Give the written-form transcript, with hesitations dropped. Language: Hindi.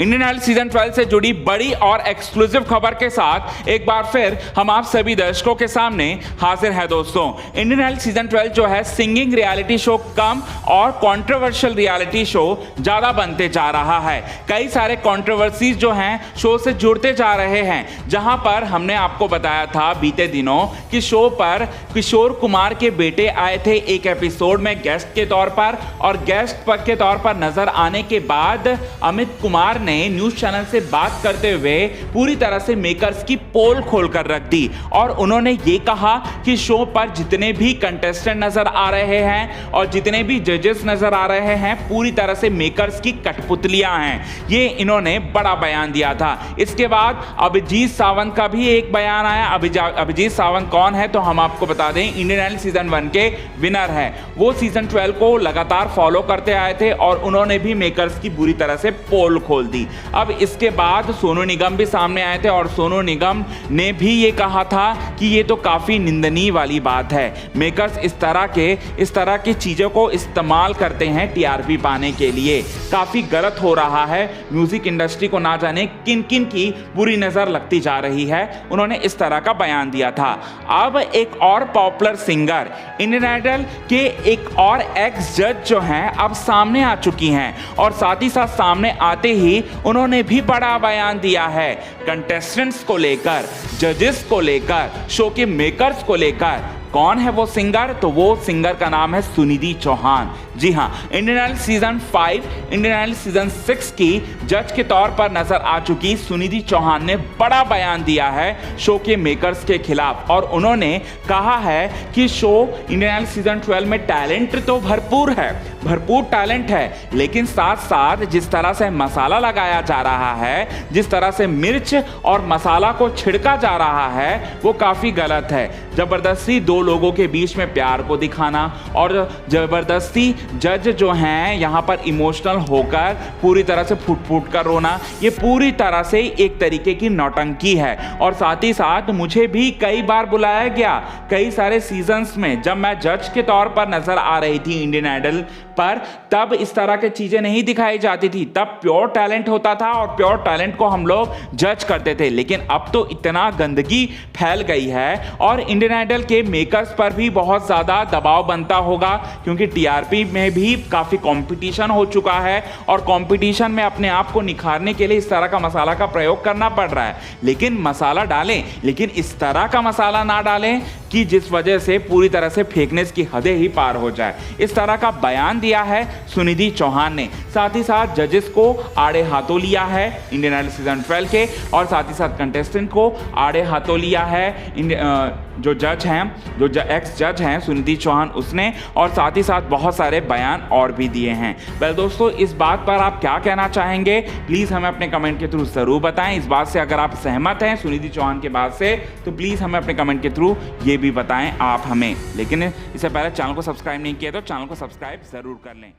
इंडियन आइडल सीजन 12 से जुड़ी बड़ी और एक्सक्लूसिव खबर के साथ एक बार फिर हम आप सभी दर्शकों के सामने हाजिर है दोस्तों। इंडियन आइडल सीजन 12 जो है सिंगिंग रियलिटी शो कम और कंट्रोवर्शियल रियलिटी शो ज्यादा बनते जा रहा है। कई सारे कंट्रोवर्सीज जो हैं शो से जुड़ते जा रहे हैं, जहां पर हमने आपको बताया था बीते दिनों कि शो पर किशोर कुमार के बेटे आए थे एक एपिसोड में गेस्ट के तौर पर, और गेस्ट के तौर पर नजर आने के बाद अमित कुमार ने न्यूज चैनल से बात करते हुए पूरी तरह से मेकर्स की पोल खोलकर रख दी और उन्होंने ये कहा कि शो पर जितने भी कंटेस्टेंट नजर आ रहे हैं और जितने भी जजेस नजर आ रहे हैं पूरी तरह से मेकर्स की कठपुतलियां हैं। ये इन्होंने बड़ा बयान दिया था। इसके बाद अभिजीत सावंत का भी एक बयान आया। अभिजीत सावंत कौन है तो हम आपको बता दें, इंडियन आइडल सीजन 1 के विनर है। वो सीजन 12 को लगातार फॉलो करते आए थे और उन्होंने भी मेकर्स की बुरी तरह से पोल खोल दी। अब इसके बाद सोनू निगम भी सामने आए थे और सोनू निगम ने भी ये कहा था कि ये तो काफी निंदनीय वाली बात है। मेकर्स इस तरह की चीजों को इस्तेमाल करते हैं टीआरपी पाने के लिए। काफी गलत हो रहा है। म्यूजिक इंडस्ट्री को ना जाने किन किन की बुरी नजर लगती जा रही है। उन्होंने इस तरह का बयान दिया था। अब एक और पॉपुलर सिंगर इंडियन आइडल के एक और एक्स जज जो हैं अब सामने आ चुकी हैं और साथ ही साथ सामने आते ही उन्होंने भी बड़ा बयान दिया है कंटेस्टेंट्स को लेकर, जजेस को लेकर, शो के मेकर्स को लेकर। कौन है वो सिंगर? तो वो सिंगर का नाम है सुनिधि चौहान। जी हाँ, Indian Idol season 5, Indian Idol season 6 की जज के तौर पर नजर आ चुकी सुनिधि चौहान ने बड़ा बयान दिया है शो के मेकर्स के खिलाफ और उन्होंने कहा है कि शो इंडियन आइडल सीजन 12 में टैलेंट तो भरपूर टैलेंट है, लेकिन साथ साथ जिस तरह से मसाला लगाया जा रहा है, जिस तरह से मिर्च और मसाला को छिड़का जा रहा है, वो काफी गलत है। जबरदस्ती दो लोगों के बीच में प्यार को दिखाना और जबरदस्ती जज जो हैं यहाँ पर इमोशनल होकर पूरी तरह से फूट कर रोना, ये पूरी तरह से एक तरीके की नौटंकी है। और साथ ही साथ मुझे भी कई बार बुलाया गया कई सारे सीजन्स में, जब मैं जज के तौर पर नजर आ रही थी इंडियन आइडल पर, तब इस तरह की चीजें नहीं दिखाई जाती थी। तब प्योर टैलेंट होता था और प्योर टैलेंट को हम लोग जज करते थे। लेकिन अब तो इतना गंदगी फैल गई है और इंडियन आइडल के मेकर्स पर भी बहुत ज्यादा दबाव बनता होगा, क्योंकि टीआरपी में भी काफी कंपटीशन हो चुका है और कंपटीशन में अपने आप को निखारने के लिए इस तरह का मसाला का प्रयोग करना पड़ रहा है। लेकिन मसाला डालें, लेकिन इस तरह का मसाला ना डालें कि जिस वजह से पूरी तरह से फेकनेस की हदें ही पार हो जाए। इस तरह का बयान दिया है सुनिधि चौहान ने। साथ ही साथ जजेस को आड़े हाथों लिया है इंडियन आइडल सीजन 12 के, और साथ ही साथ कंटेस्टेंट को आड़े हाथों लिया है जो जज हैं, जो एक्स जज हैं सुनिधि चौहान उसने, और साथ ही साथ बहुत सारे बयान और भी दिए हैं। वेल दोस्तों, इस बात पर आप क्या कहना चाहेंगे प्लीज़ हमें अपने कमेंट के थ्रू ज़रूर बताएं। इस बात से अगर आप सहमत हैं सुनिधि चौहान के बात से तो प्लीज़ हमें अपने कमेंट के थ्रू ये भी बताएं आप हमें। लेकिन इससे पहले चैनल को सब्सक्राइब नहीं किया तो चैनल को सब्सक्राइब ज़रूर कर लें।